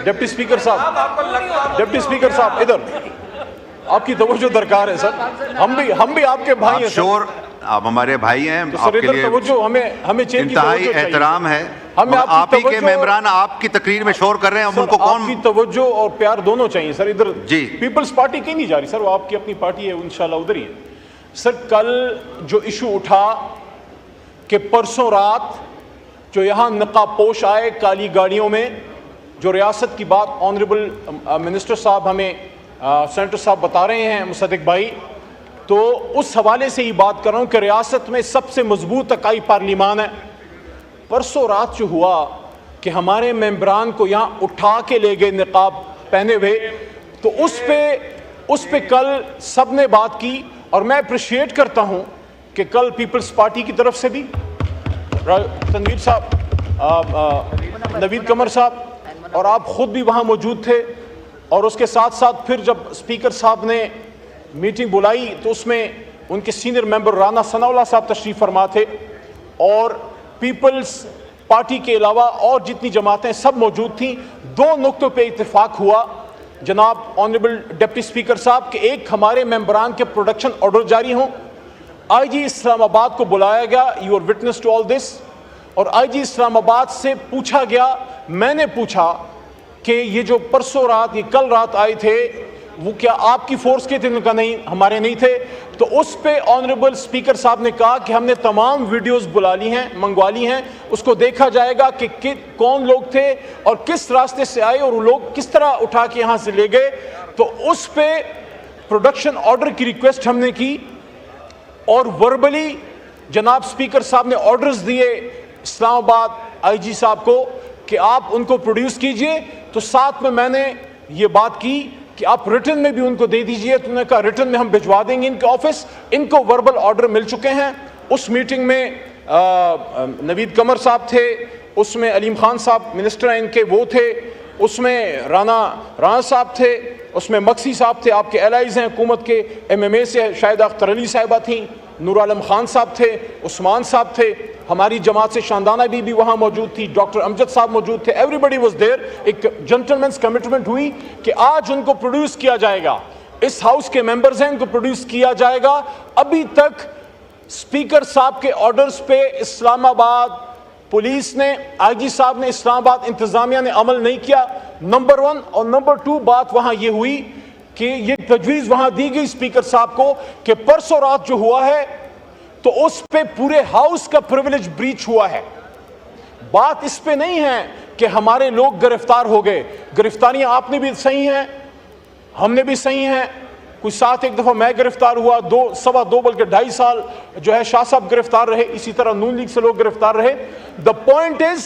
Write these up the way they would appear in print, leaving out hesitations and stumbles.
Deputy speaker साहब इधर आपकी तवज्जो दरकार है सर। हम भी आपके भाई हैं शोर, आप हमारे भाई हैं, तो आपके लिए हमें इंतहाई एहतराम है। आप ही के मेंबरान आपकी तकरीर में शोर कर रहे हैं, उनको कौन? आपकी तवज्जो और प्यार दोनों चाहिए सर। इधर जी पीपल्स पार्टी कहीं नहीं जा रही सर, वो आपकी अपनी पार्टी है, इंशाल्लाह उधर ही है सर। कल जो इशू उठा कि परसों रात जो यहाँ नकाबपोश आए काली गाड़ियों में, जो रियासत की बात ऑनरेबल मिनिस्टर साहब हमें सेनेटर साहब बता रहे हैं, मुसद्दिक भाई, तो उस हवाले से ही बात कर रहा हूँ कि रियासत में सबसे मजबूत इकाई पार्लिमान है। परसों रात जो हुआ कि हमारे मेंबरान को यहाँ उठा के ले गए निकाब पहने हुए, तो उस पे कल सब ने बात की। और मैं अप्रिशिएट करता हूँ कि कल पीपल्स पार्टी की तरफ से भी तनवीर साहब, नवीद कमर साहब और आप खुद भी वहाँ मौजूद थे, और उसके साथ साथ फिर जब स्पीकर साहब ने मीटिंग बुलाई तो उसमें उनके सीनियर मेंबर राना सनाउल्लाह साहब तशरीफ़ फरमा थे, और पीपल्स पार्टी के अलावा और जितनी जमातें सब मौजूद थीं। दो नुक्तों पे इत्तेफाक हुआ जनाब ऑनरेबल डिप्टी स्पीकर साहब के, एक हमारे मेंबरान के प्रोडक्शन ऑर्डर जारी हों, आईजी इस्लामाबाद को बुलाया गया, you are witness to all this, और आईजी इस्लामाबाद से पूछा गया, मैंने पूछा कि ये जो परसों रात ये कल रात आए थे वो क्या आपकी फोर्स के थे? उनका नहीं, हमारे नहीं थे। तो उस पे ऑनरेबल स्पीकर साहब ने कहा कि हमने तमाम वीडियोस बुला ली हैं, मंगवा ली हैं, उसको देखा जाएगा कि कौन लोग थे और किस रास्ते से आए और वो लोग किस तरह उठा के यहाँ से ले गए। तो उस पे प्रोडक्शन ऑर्डर की रिक्वेस्ट हमने की, और वर्बली जनाब स्पीकर साहब ने ऑर्डर्स दिए इस्लामाबाद आईजी साहब को कि आप उनको प्रोड्यूस कीजिए। तो साथ में मैंने ये बात की कि आप रिटन में भी उनको दे दीजिए, तो उन्होंने कहा रिटन में हम भिजवा देंगे इनके ऑफिस। इनको वर्बल ऑर्डर मिल चुके हैं। उस मीटिंग में नवीद कमर साहब थे, उसमें अलीम खान साहब मिनिस्टर हैं इनके वो थे, उसमें राना साहब थे, उसमें मक्सी साहब थे, आपके एलाइज हैं हुकूमत के, MMA से शायद अख्तर अली साहिबा थी, नूर आलम खान साहब थे, उस्मान साहब थे, हमारी जमात से शानदाना भी वहाँ मौजूद थी, डॉक्टर अमजद साहब मौजूद थे, एवरीबडी वाज देयर। एक जेंटलमैन्स कमिटमेंट हुई कि आज उनको प्रोड्यूस किया जाएगा, इस हाउस के मेंबर्स हैं, उनको प्रोड्यूस किया जाएगा। अभी तक स्पीकर साहब के ऑर्डर्स पे इस्लामाबाद पुलिस ने, आईजी साहब ने, इस्लामाबाद इंतजामिया ने अमल नहीं किया, नंबर 1। और नंबर 2 बात वहाँ ये हुई कि ये तजवीज़ वहाँ दी गई स्पीकर साहब को कि परसों रात जो हुआ है तो उस पे पूरे हाउस का प्रिविलेज ब्रीच हुआ है। बात इस पे नहीं है कि हमारे लोग गिरफ्तार हो गए, गिरफ्तारियां आपने भी सही हैं, हमने भी सही हैं। कोई साथ एक दफ़ा मैं गिरफ्तार हुआ, 2 बल्कि 2.5 साल जो है शाह साहब गिरफ्तार रहे, इसी तरह नून लीग से लोग गिरफ्तार रहे। द पॉइंट इज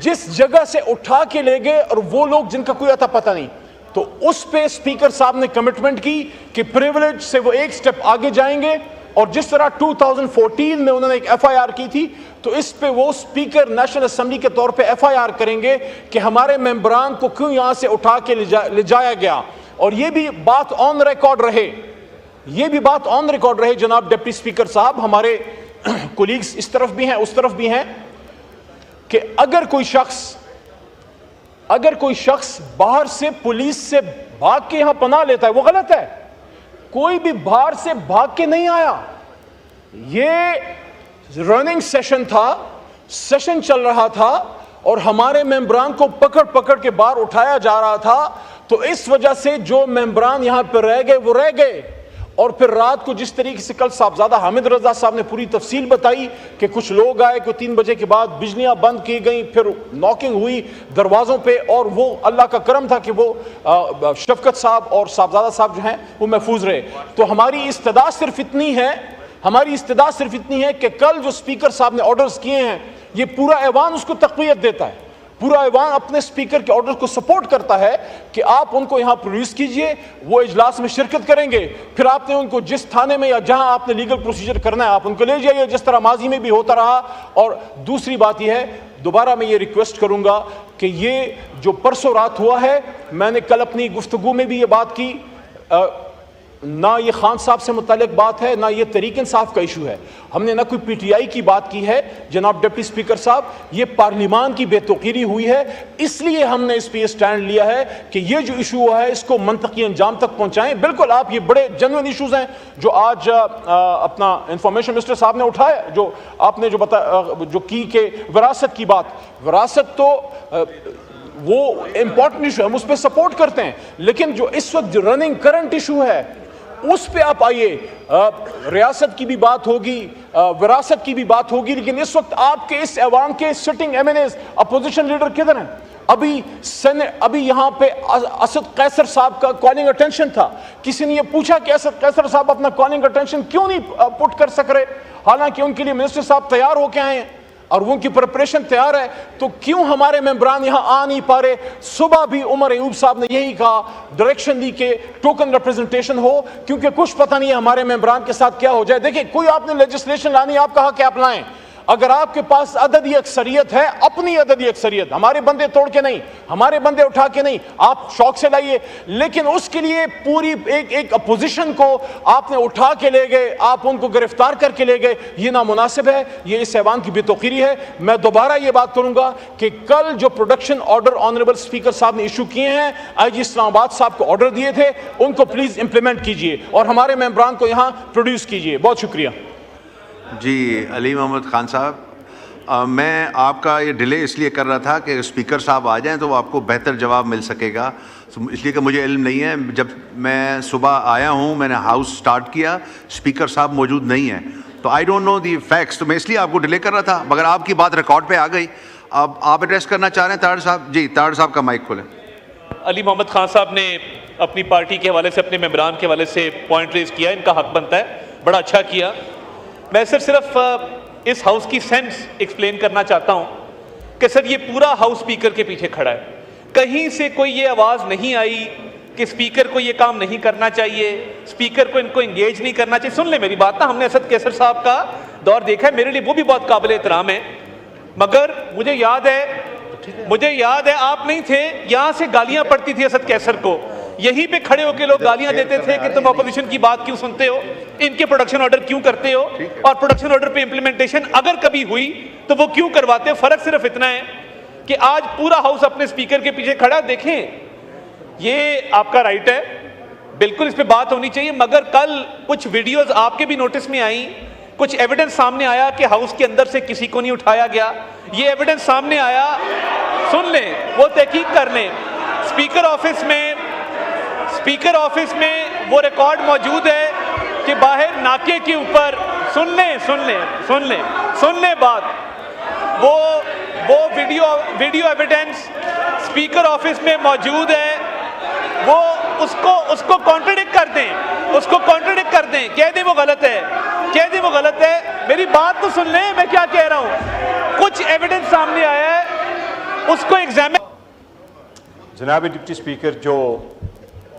जिस जगह से उठा के ले गए और वो लोग जिनका कोई अता पता नहीं, तो उस पे स्पीकर साहब ने कमिटमेंट की कि प्रिविलेज से वो एक स्टेप आगे जाएंगे। और जिस तरह 2014 में उन्होंने एक FIR की थी, तो इस पे वो स्पीकर नेशनल असेंबली के तौर पे FIR करेंगे कि हमारे मेंबरान को क्यों यहाँ से उठा के ले जाया गया। और ये भी बात ऑन रिकॉर्ड रहे, ये भी बात ऑन रिकॉर्ड रहे जनाब डिप्टी स्पीकर साहब, हमारे कोलीग्स इस तरफ भी हैं उस तरफ भी हैं, कि अगर कोई शख्स बाहर से पुलिस से भाग के यहाँ पनाह लेता है वो गलत है। कोई भी बाहर से भाग के नहीं आया, ये रनिंग सेशन था, सेशन चल रहा था और हमारे मेंबरान को पकड़ के बाहर उठाया जा रहा था। तो इस वजह से जो मेंबरान यहां पर रह गए वो रह गए। और फिर रात को जिस तरीके से कल साहबजादा हामिद रजा साहब ने पूरी तफसील बताई कि कुछ लोग आए, को 3 बजे के बाद बिजलियां बंद की गई, फिर नॉकिंग हुई दरवाज़ों पे, और वो अल्लाह का करम था कि वो शफकत साहब और साहबजादा साहब जो हैं वो महफूज रहे। तो हमारी इस्तदा सिर्फ इतनी है कि कल जो स्पीकर साहब ने ऑर्डर्स किए हैं, ये पूरा ऐवान उसको तक़वियत देता है, पूरा ऐवान अपने स्पीकर के ऑर्डर को सपोर्ट करता है कि आप उनको यहां प्रोड्यूस कीजिए, वो इजलास में शिरकत करेंगे, फिर आपने उनको जिस थाने में या जहां आपने लीगल प्रोसीजर करना है आप उनको ले जाइए, जिस तरह माजी में भी होता रहा। और दूसरी बात यह है, दोबारा मैं ये रिक्वेस्ट करूंगा कि ये जो परसों रात हुआ है, मैंने कल अपनी गुफ्तगू में भी ये बात की, ना ये खान साहब से मुतालिक बात है, ना ये तहरीक इंसाफ का इशू है। हमने ना कोई पीटीआई की बात की है जनाब डिप्टी स्पीकर साहब, ये पार्लिमान की बेतौकीरी हुई है, इसलिए हमने इस पे स्टैंड लिया है कि ये जो इशू हुआ है इसको मंतकी अंजाम तक पहुंचाएं। बिल्कुल आप, ये बड़े जेन्युइन इशूज हैं जो आज अपना इंफॉर्मेशन मिनिस्टर साहब ने उठाया, जो आपने जो जो की के विरासत की बात, विरासत तो वो इंपॉर्टेंट इशू है, हम उस पर सपोर्ट करते हैं, लेकिन जो इस वक्त रनिंग करंट इशू है उस पे आप आइए। रियासत की भी बात होगी, विरासत की भी बात होगी, लेकिन इस वक्त आपके इस ऐवान के सिटिंग एमएनएस अपोजिशन लीडर किधर हैं? अभी यहां पे असद कैसर साहब का कॉलिंग अटेंशन था, किसी ने ये पूछा कि असद कैसर साहब अपना कॉलिंग अटेंशन क्यों नहीं पुट कर सक रहे, हालांकि उनके लिए मिनिस्टर साहब तैयार होके आए हैं और उनकी प्रिपरेशन तैयार है, तो क्यों हमारे मेंबरान यहां आ नहीं पा रहे? सुबह भी उमर अयूब साहब ने यही कहा, डायरेक्शन दी कि टोकन रिप्रेजेंटेशन हो, क्योंकि कुछ पता नहीं है हमारे मेंबरान के साथ क्या हो जाए। देखिए, कोई आपने लेजिस्लेशन लानी, आप कहा कि आप लाएं, अगर आपके पास अददी अक्सरियत है, अपनी अददी अक्सरियत, हमारे बंदे तोड़ के नहीं, हमारे बंदे उठा के नहीं, आप शौक से लाइए, लेकिन उसके लिए पूरी एक अपोजिशन को आपने उठा के ले गए, आप उनको गिरफ्तार करके ले गए, ये नामुनासिब है, ये इस ऐवान की बेतौकीरी है। मैं दोबारा ये बात करूंगा कि कल जो प्रोडक्शन ऑर्डर ऑनरेबल स्पीकर साहब ने इशू किए हैं, आईजी इस्लामाबाद साहब को ऑर्डर दिए थे, उनको प्लीज इंप्लीमेंट कीजिए और हमारे मेंबरान को यहां प्रोड्यूस कीजिए। बहुत शुक्रिया जी। अली मोहम्मद खान साहब, मैं आपका ये डिले इसलिए कर रहा था कि स्पीकर साहब आ जाएं तो आपको बेहतर जवाब मिल सकेगा, इसलिए कि मुझे इल्म नहीं है। जब मैं सुबह आया हूं, मैंने हाउस स्टार्ट किया, स्पीकर साहब मौजूद नहीं है, तो I don't know the facts, तो मैं इसलिए आपको डिले कर रहा था, मगर आपकी बात रिकॉर्ड पे आ गई। अब आप एड्रेस करना चाह रहे हैं ताड़ साहब? जी, ताड़ साहब का माइक खोलें। अली मोहम्मद खान साहब ने अपनी पार्टी के हवाले से, अपने मेंबरान के हवाले से पॉइंट रेज किया, इनका हक बनता है, बड़ा अच्छा किया। मैं सिर्फ इस हाउस की सेंस एक्सप्लेन करना चाहता हूं कि सर ये पूरा हाउस स्पीकर के पीछे खड़ा है, कहीं से कोई ये आवाज़ नहीं आई कि स्पीकर को ये काम नहीं करना चाहिए, स्पीकर को इनको एंगेज नहीं करना चाहिए। सुन ले मेरी बात ना, हमने असद कैसर साहब का दौर देखा है, मेरे लिए वो भी बहुत काबिल एहतराम है, मगर मुझे याद है आप नहीं थे, यहां से गालियां पड़ती थी असद कैसर को, यहीं पे खड़े होकर लोग गालियां देते थे कि तुम अपोजिशन की बात क्यों सुनते हो, इनके प्रोडक्शन ऑर्डर क्यों करते हो, और प्रोडक्शन ऑर्डर पे इंप्लीमेंटेशन अगर कभी हुई तो वो क्यों करवाते हो। फर्क सिर्फ इतना है कि आज पूरा हाउस अपने स्पीकर के पीछे खड़ा। देखें, ये आपका राइट है, बिल्कुल इस पे बात होनी चाहिए, मगर कल कुछ वीडियोस आपके भी नोटिस में आई, कुछ एविडेंस सामने आया कि हाउस के अंदर से किसी को नहीं उठाया गया, ये एविडेंस सामने आया, सुन लें, वो तहकीक कर लें। स्पीकर ऑफिस में वो रिकॉर्ड मौजूद है कि बाहर नाके के ऊपर, सुन लें बात, वो वीडियो एविडेंस स्पीकर ऑफिस में मौजूद है, वो उसको कॉन्ट्रडिक्ट कर दें, कह दें वो गलत है, मेरी बात तो सुन लें, मैं क्या कह रहा हूं। कुछ एविडेंस सामने आया है, उसको एग्जामिन। जनाब डिप्टी स्पीकर, जो